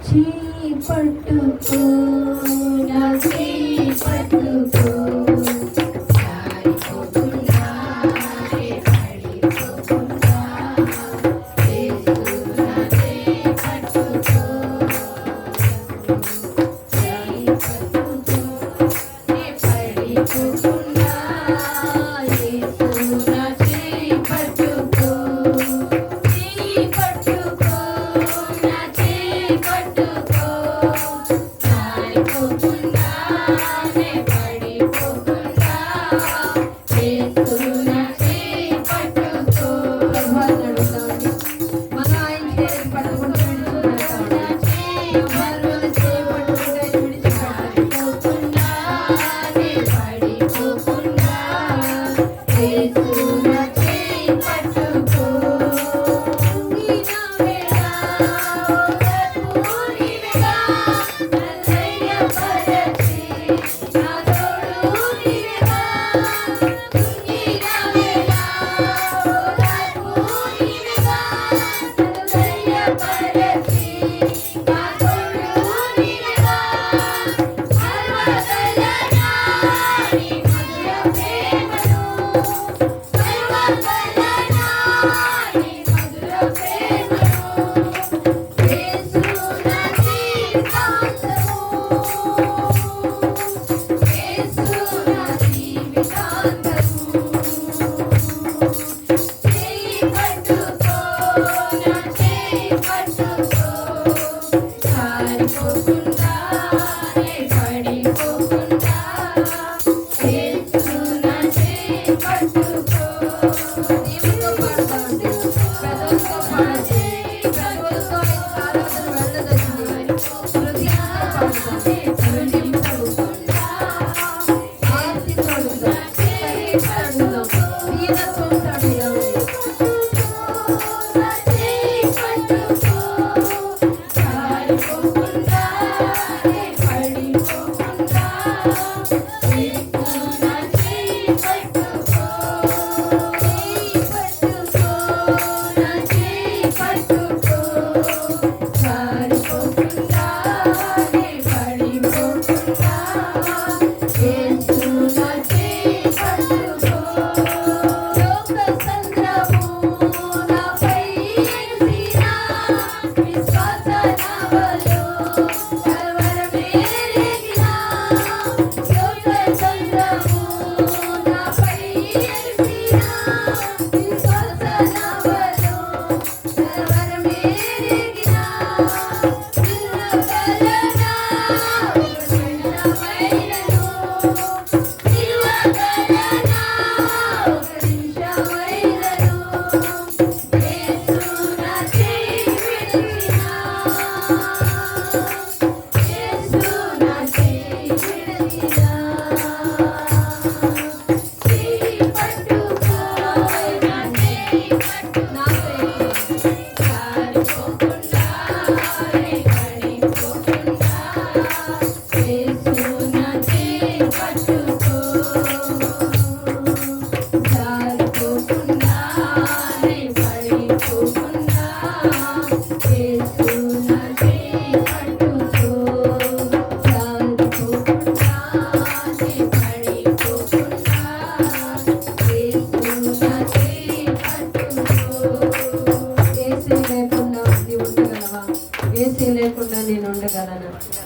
చేయి పట్టుకో నా చేయి పట్టుకో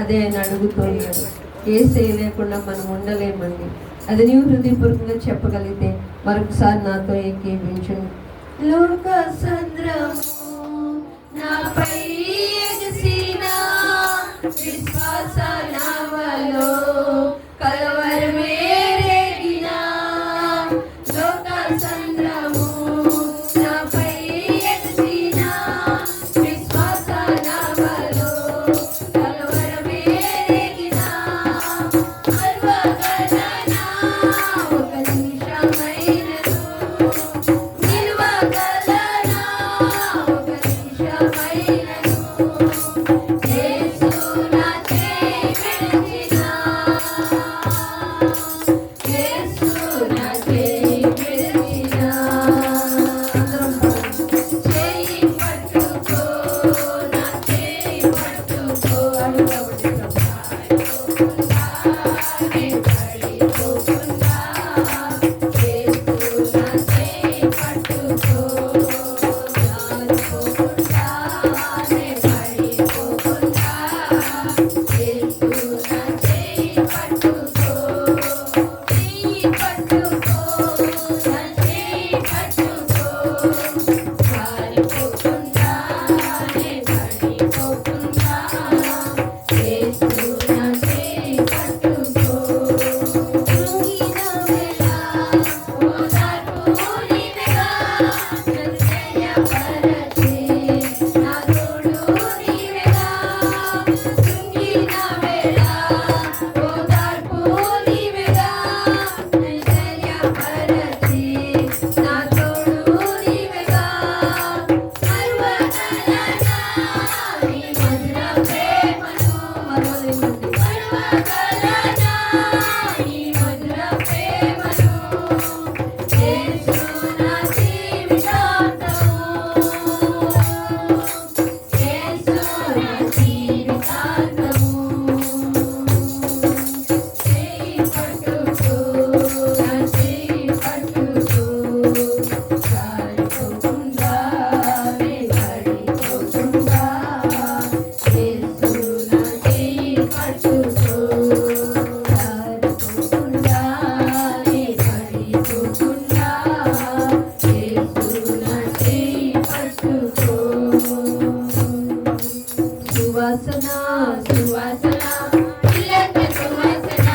అదే ఆయన అడుగుతున్నాడు. యేసే లేకుండా మనం ఉండలేమండి. అది నీవు హృదయపూర్వకంగా చెప్పగలిగితే మరొకసారి నాతో ఏకీభించండి. లోక సంద్రము నాపై ఎగసిన విశ్వాస నావలో కలవరమే రేగిన లోక సంద్రము నాపై ఎగసిన విశ్వాస నావలో కలవరమే రేగిన అర్వగలనా ఒక నిమిషమైనను నిల్వగలనా ఒక నిమిషమైనను యేసు నా చేయి విడిచిన యేసు నా చేయి విడిచిన చేయి పట్టుకో నా చేయి పట్టుకో నా జీవితాంతము. చేయి పట్టుకో, నా చేయి పట్టుకో, జారిపోకుండా, వేలాడిపోకుండా, యేసు నా చేయి పట్టుకో, జారిపోకుండా, వేలాడిపోకుండా, యేసు నా చేయి పట్టుకో. సువాసన సువాసన ఇల్లంత సువాసన,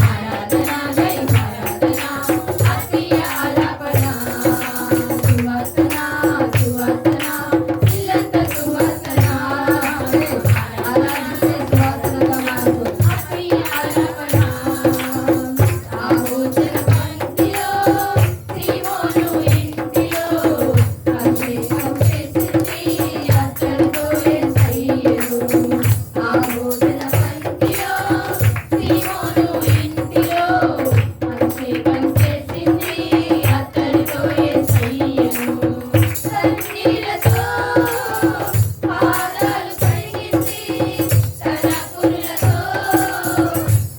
ఆరాధన దైవారాధన ఆత్మీయ ఆలాపన. సువాసన సువాసన ఇల్లంత సువాసన, ఆరాధించే సువాసనగా మారు ఆత్మీయ ఆలాపన. ఆమోదన పంక్తిలో సీమోను ఇంటిలో అభిషేకం చేసింది అతనితో యేసయ్యను. ఆమోదన పంక్తిలో సీమోను ఇంటిలో అభిషేకం చేసింది అతనితో యేసయ్యను. కన్నీళ్లతో పాదాలు కడిగింది, తన కురులతో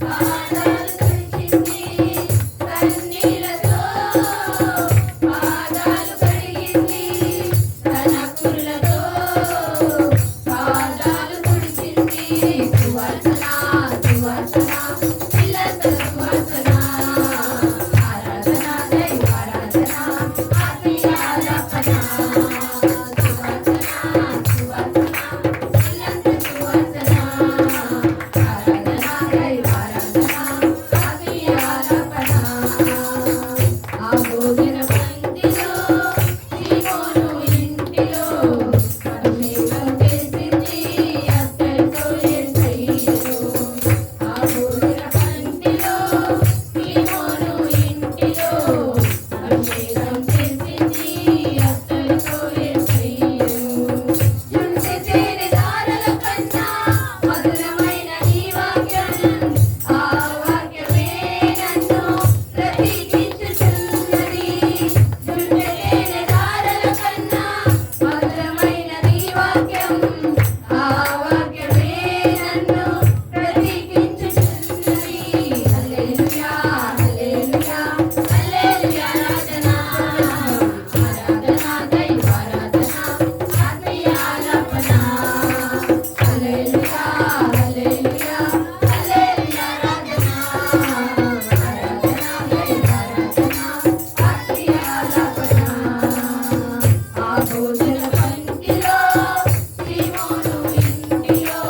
పాదాలు తుడిచింది. కన్నీళ్లతో పాదాలు కడిగింది, తన కురులతో పాదాలు తుడిచింది. సువాసన సువాసన ఇల్లంత సువాసన, ఆరాధన దైవారాధన ఆత్మీయ ఆలాపన. సువాసన సువాసన ఇల్లంత సువాసన, ఆరాధన దైవారాధన ఆత్మీయ ఆలాపన. ఆమోదన పంక్తిలో సీమోను ఇంటిలో అభిషేకం చేసింది అతనితో యేసయ్యను. ఆమోదన పంక్తిలో సీమోను ఇంటిలో అభిషేకం చేసింది అతనితో యేసయ్యను. జుంటి తేనె దారల కన్నా మధురమైన నీ వాక్యం, ఆ వాక్యమే నన్ను బ్రతికించుచున్నది. జుంటి తేనె దారల కన్నా మధురమైన నీ వాక్యం, ఆ వాక్యమే నన్ను బ్రతికించుచున్నది. హల్లెలూయా హల్లెలూయా హల్లెలూయా. ఆరాధన ఆరాధన దైవారాధన ఆత్మీయ ఆలాపన. హల్లెలూయా హల్లెలూయా హల్లెలూయా. ఆరాధన ఆరాధన దైవారాధన ఆత్మీయ ఆలాపన. ఆమోదన పంక్తిలో సీమోను ఇంటిలో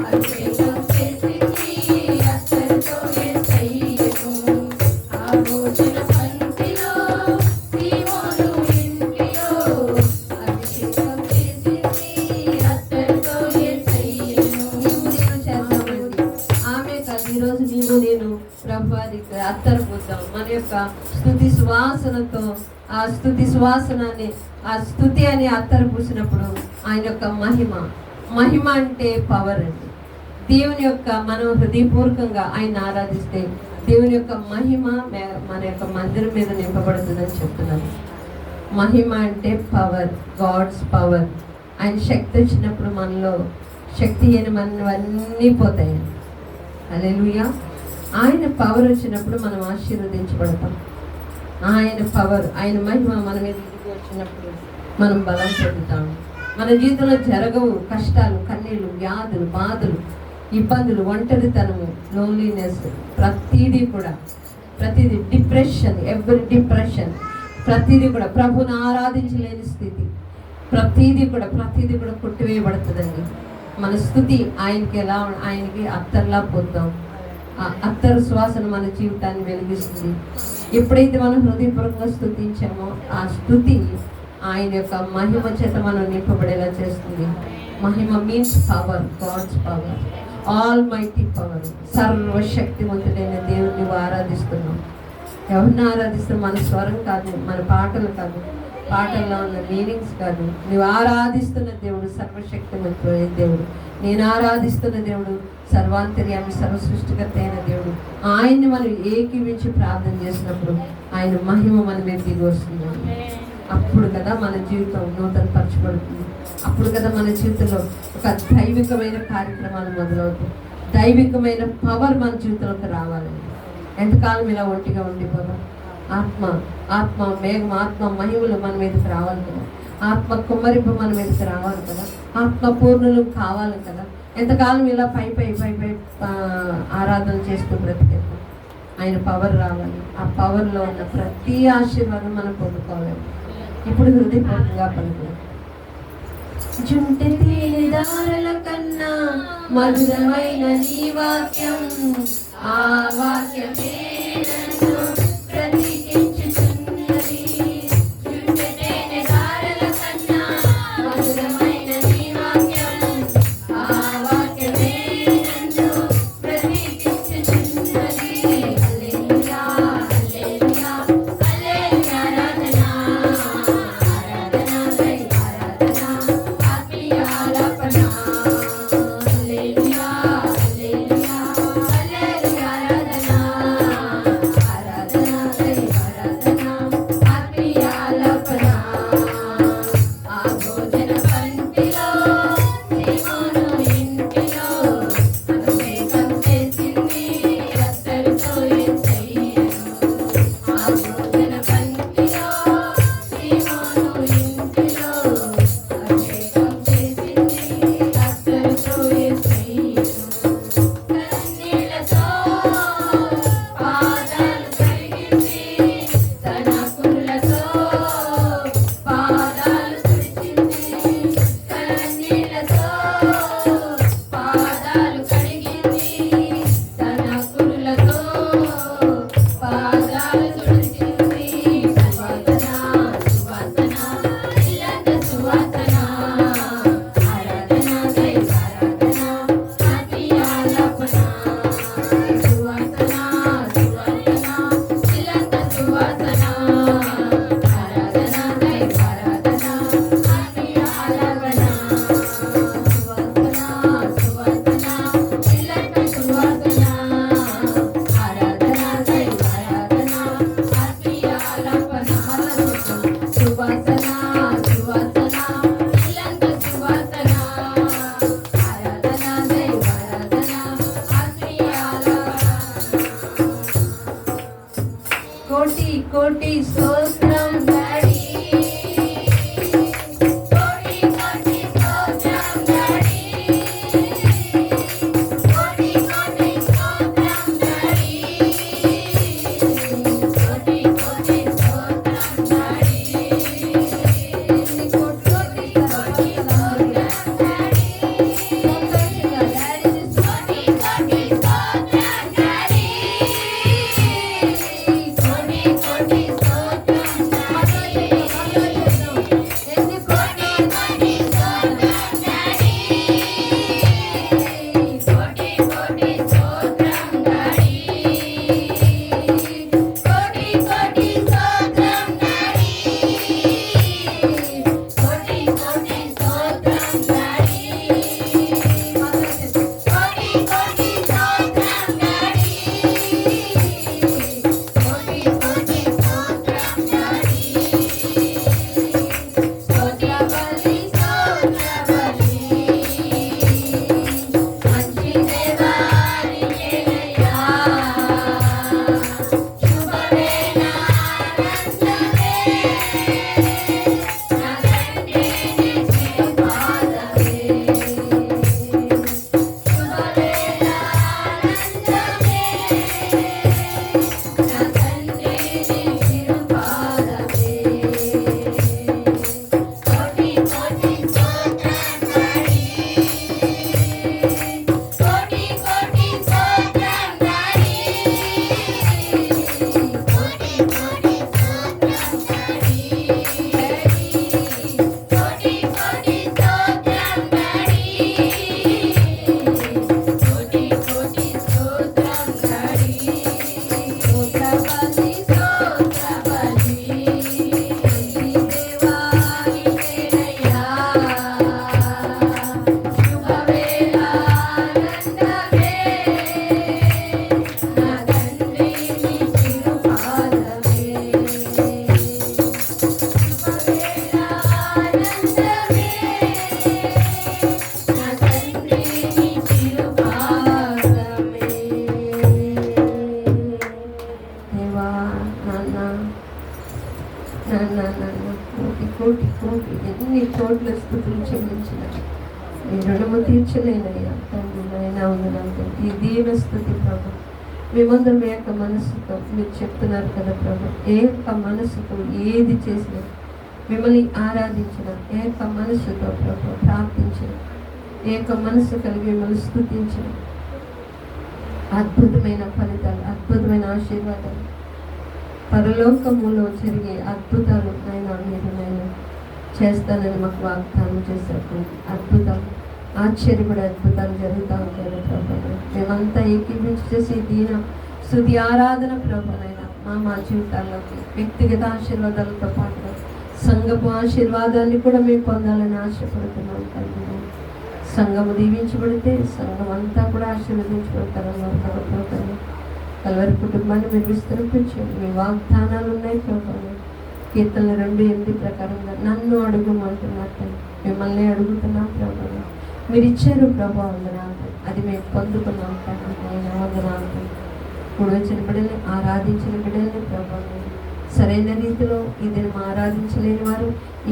అభిషేకం చేసింది అతనితో యేసయ్యను. ఆమోదన పంక్తిలో సీమోను ఇంటిలో అభిషేకం చేసింది అతనితో యేసయ్యను. చేద్దామండి. ఆమె కాదు, ఈరోజు నీవు నేను ప్రభువారికి అత్తరపోతాం. మన యొక్క స్తుతి సువాసనతో ఆ స్తుతి సువాసనాన్ని, ఆ స్తుతి అని అత్తరు పూసినప్పుడు ఆయన యొక్క మహిమ అంటే పవర్ అండి. దేవుని యొక్క మనం హృదయపూర్వకంగా ఆయన ఆరాధిస్తే దేవుని యొక్క మహిమ మన యొక్క మందిరం మీద నింపబడుతుందని చెప్తున్నారు. మహిమ అంటే పవర్, గాడ్స్ పవర్. ఆయన శక్తి వచ్చినప్పుడు మనలో శక్తి మనవన్నీ పోతాయి. హల్లెలూయా. ఆయన పవర్ వచ్చినప్పుడు మనం ఆశీర్వదించబడతాం. ఆయన పవర్, ఆయన మహిమ మన మీద దిగి వచ్చినప్పుడు మనం బలం పొందుతాం. మన జీవితంలో జరగవు కష్టాలు, కన్నీళ్ళు, వ్యాధులు, బాధలు, ఇబ్బందులు, ఒంటరితనము, లోన్లీనెస్, ప్రతిదీ డిప్రెషన్, ఎవరి డిప్రెషన్, ప్రతిదీ కూడా ప్రభుని ఆరాధించలేని స్థితి, ప్రతిదీ కూడా కొట్టివేయబడుతుందండి. మన స్థుతి ఆయనకి అత్తర్లా పోతాం. ఆ అత్తరు సువాసన మన జీవితాన్ని వెలిగిస్తుంది. ఎప్పుడైతే మనం హృదయపూర్వకంగా స్థుతించామో ఆ స్థుతి ఆయన యొక్క మహిమ చేత మనం నింపబడేలా చేస్తుంది. Mahima means power, God's power, almighty power. సర్వశక్తివంతుడైన దేవుడిని ఆరాధిస్తున్నాం. ఎవరిని ఆరాధిస్తున్నాం? మన స్వరం కాదు, మన పాటలు కాదు, పాటల్లో ఉన్న మీనింగ్స్ కాదు. నువ్వు ఆరాధిస్తున్న దేవుడు సర్వశక్తివంతుడైన దేవుడు. నేను ఆరాధిస్తున్న దేవుడు సర్వాంతర్యామి, సర్వసృష్టికర్త అయిన దేవుడు. ఆయన్ని మనం ఏకీవించి ప్రార్థన చేసినప్పుడు ఆయన మహిమ మన మీద దిగి వస్తుంది. అప్పుడు కదా మన జీవితం నూతన పరచబడుతుంది. అప్పుడు కదా మన జీవితంలో ఒక దైవికమైన కార్యక్రమాలు మొదలవుతాయి. దైవికమైన పవర్ మన జీవితంలోకి రావాలండి. ఎంతకాలం ఇలా ఒంటిగా ఉండిపోదాం? ఆత్మ ఆత్మ మేఘం, ఆత్మ మహిమలు మన మీదకి రావాలి కదా. ఆత్మ కుమ్మరింపు మన మీదకి రావాలి కదా. ఆత్మ పూర్ణులు కావాలి కదా. ఎంతకాలం ఇలా పై పై పై పై ఆరాధన చేస్తూ బ్రతికేద్దాం? ఆయన పవర్ రావాలి. ఆ పవర్లో ఉన్న ప్రతి ఆశీర్వాదం మనం పొందుకోవాలి. ఇప్పుడు హృదయపూర్వకంగా పలుకుదాం. జుంటి తేనెదారుల కన్నా మధురమైన నీ వాక్యం, ఆ వాక్యమే నన్ను బ్రతికించుచున్నది. జుంటి తేనెదారుల కన్నా మధురమైన నీ వాక్యం, ఆ వాక్యమే నన్ను బ్రతికించుచున్నది. హల్లెలూయా హల్లెలూయా హల్లెలూయా. ఆరాధన ఆరాధన దైవ ఆరాధన ఆత్మీయ ఆలాపన. హల్లెలూయా హల్లెలూయా హల్లెలూయా. ఆరాధన ఆరాధన దైవ ఆరాధన ఆత్మీయ ఆలాపన. ఆ భోజన పంక్తిలో సీమోను ఇంటిలో అభిషేకం చేసింది రక్తముతో యేసయ్యను. ఆ భోజన పంక్తిలో సీమోను ఇంటిలో అభిషేకం చేసింది రక్తముతో యేసయ్యను. కన్నీళ్లతో పాదాలు కడిగింది, తన కురులతో పాదాలు తుడిచింది. కన్నీళ్లతో పాదాలు కడిగింది, తన కురులతో పాదాలు తుడిచింది. సువాసన సువాసన ఇల్లంత సువాసన. ఆరాధన దైవ ఆరాధన ఆత్మీయ ఆలాపన. సువాసన సువాసన ఇల్లంత సువాసన. ఆరాధన దైవ ఆరాధన ఆత్మీయ ఆలాపన. సువాసన సువాసన ఇల్లంత సువాసన. ఆరాధన దైవ ఆరాధన ఆత్మీయ ఆలాపన. సువాసన సువాసన ఇల్లంత సువాసన. ఆరాధన దైవ ఆరాధన ఆత్మీయ ఆలాపన. కోటి కోటి స్తోత్రం డాడీ, కోటి కోటి స్తోత్రం డాడీ, కోటి కోటి స్తోత్రం డాడీ, కోటి కోటి స్తోత్రం డాడీ, కోటి కోటి స్తోత్రం డాడీ. సంతోషంగా డాడీ కోటి కోటి స్తోత్రం డాడీ, కోటి కోటి స్తోత్రం స్తుతులు చెల్లించిన ఈ రుణము తీర్చలేనయ్యా తండ్రి నాయన వందనాలు. ఈ దీన స్తుతి ప్రభు మేమందరం ఏ యొక్క మనసుతో మీరు చెప్తున్నారు కదా ప్రభు, ఏ యొక్క మనసుతో ఏది చేసినా మిమ్మల్ని ఆరాధించిన, ఏ యొక్క మనసుతో ప్రభు ప్రార్థించిన, ఏ యొక్క మనసు కలిగి మిమ్మల్ని స్తుతించిన అద్భుతమైన ఫలితాలు, అద్భుతమైన ఆశీర్వాదాలు, పరలోకములో జరిగే అద్భుతాలు నాయన మీరు నేను చేస్తానని మాకు వాగ్దానం చేశారు. అద్భుతం ఆశ్చర్యపడే అద్భుతాలు జరుగుతూ ఉంటాయి ప్రభు. మేమంతా ఏకీపించి చేసి దీన స్తుతి ఆరాధన ప్రభునైనా మా జీవితాల్లోకి వ్యక్తిగత ఆశీర్వాదాలతో పాటుగా సంఘపు ఆశీర్వాదాన్ని కూడా మేము పొందాలని ఆశపడుతున్నాం తండ్రి. సంఘము దీవించబడితే సంఘం అంతా కూడా ఆశీర్వదించబడతారన్నారు ప్రభు. కలవరి కుటుంబాన్ని మీరు విస్తరింపించండి. మీ వాగ్దానాలు ఉన్నాయి ప్రభు. కీర్తనలు 2:8 ప్రకారంగా నన్ను అడుగుమంటున్నట్టు మిమ్మల్ని అడుగుతున్నాం ప్రభు. మీరు ఇచ్చారు ప్రభు వందనాలు, అది మేము పొందుకున్నాం తండ్రి. నేను వందనాలు ఇప్పుడు వచ్చిన బిడ్డల్ని ఆరాధించిన బిడ్డల్ని ప్రభు సరైన రీతిలో ఇది ఆరాధించలేని వారు,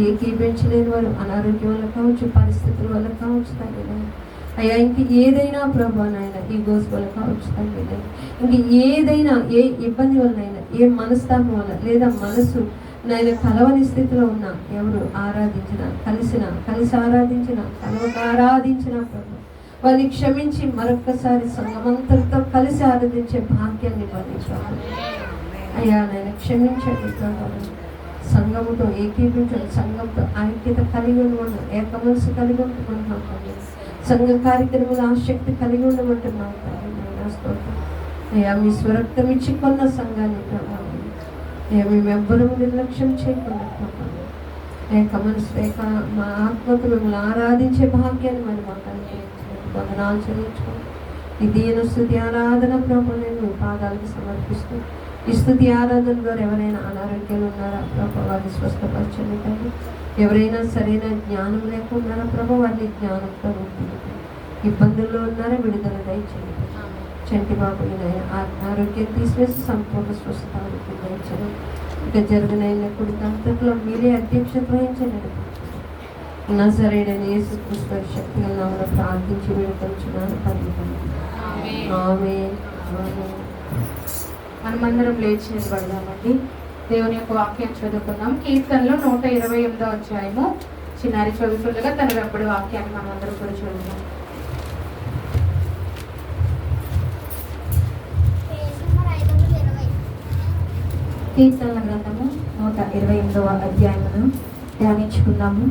ఏకీపించలేని వారు అనారోగ్యం వల్ల కావచ్చు, పరిస్థితుల వల్ల కావచ్చు తండ్రి. అయ్యా ఇంక ఏదైనా ప్రభు నాయన ఈ గోస్ వల్ల కావచ్చు తండ్రి. ఇంక ఏదైనా ఏ ఇబ్బంది వల్లనైనా, ఏ మనస్తాపం వల్ల లేదా మనసు నాయన కలవని స్థితిలో ఉన్న ఎవరు ఆరాధించిన, కలిసి ఆరాధించిన, కలవక ఆరాధించిన ప్రభు వారిని క్షమించి మరొక్కసారి సంఘమంతటితో కలిసి ఆరాధించే భాగ్యాన్ని వర్ణించారు అయ్యా. నేను క్షమించండి ప్రభు. సంఘముతో ఏకీపించండి, సంఘంతో ఐక్యత కలిగి ఉండమన్నాం, ఏక మనసు కలిగి ఉంటున్నాం తండ్రి. సంఘ కార్యక్రమాలు ఆసక్తి కలిగి ఉండమంటున్నాం తండ్రి. అయ్యా మీ స్వరక్తం ఇచ్చి కొన్న సంఘాన్ని ప్రభావం మేమెవ్వరూ నిర్లక్ష్యం చేయకుండా ఏక మనసు ఏక మా ఆత్మకు మిమ్మల్ని ఆరాధించే భాగ్యాన్ని మరి మాకు అనుగ్రహించినట్టు వందనాలు చెల్లించుకోండి. ఈ దీన స్తుతి ఆరాధన ప్రభు నేను పాదాలకు సమర్పిస్తూ ఈ స్తుతి ఆరాధన ద్వారా ఎవరైనా అనారోగ్యాలు ఉన్నారా ప్రభు వారిని స్వస్థపరచండి తండ్రి. ఎవరైనా సరైన జ్ఞానం లేకున్నారా ప్రభు వారిని జ్ఞానంతో ఉంటుంది. ఇబ్బందుల్లో ఉన్నారా విడుదల దయచేయండి. చంటి బాబుని ఆరోగ్యం తీసివేసి సంపూర్ణ స్వస్థత దయచేయండి. ఇక జరిగిన కొడుకు అంతట్లో మీరే అధ్యక్షత వహించండి. నా సరైన యేసుక్రీస్తు శక్తి నామమున ప్రార్థించి వేడుకొంచున్నాను తండ్రి. ఆమేన్. మనమందరం లేచి నిలబడదామండి. దేవుని యొక్క వాక్యం చదువుకుందాం. కీర్తనలో 128వ అధ్యాయము చిన్నారి చదువుతుండగా తన వెంబడి వాక్యాన్ని మనం అందరం కూడా చదువుదాం. కీర్తనల గ్రంథము 128వ అధ్యాయమును ధ్యానించుకున్నాము.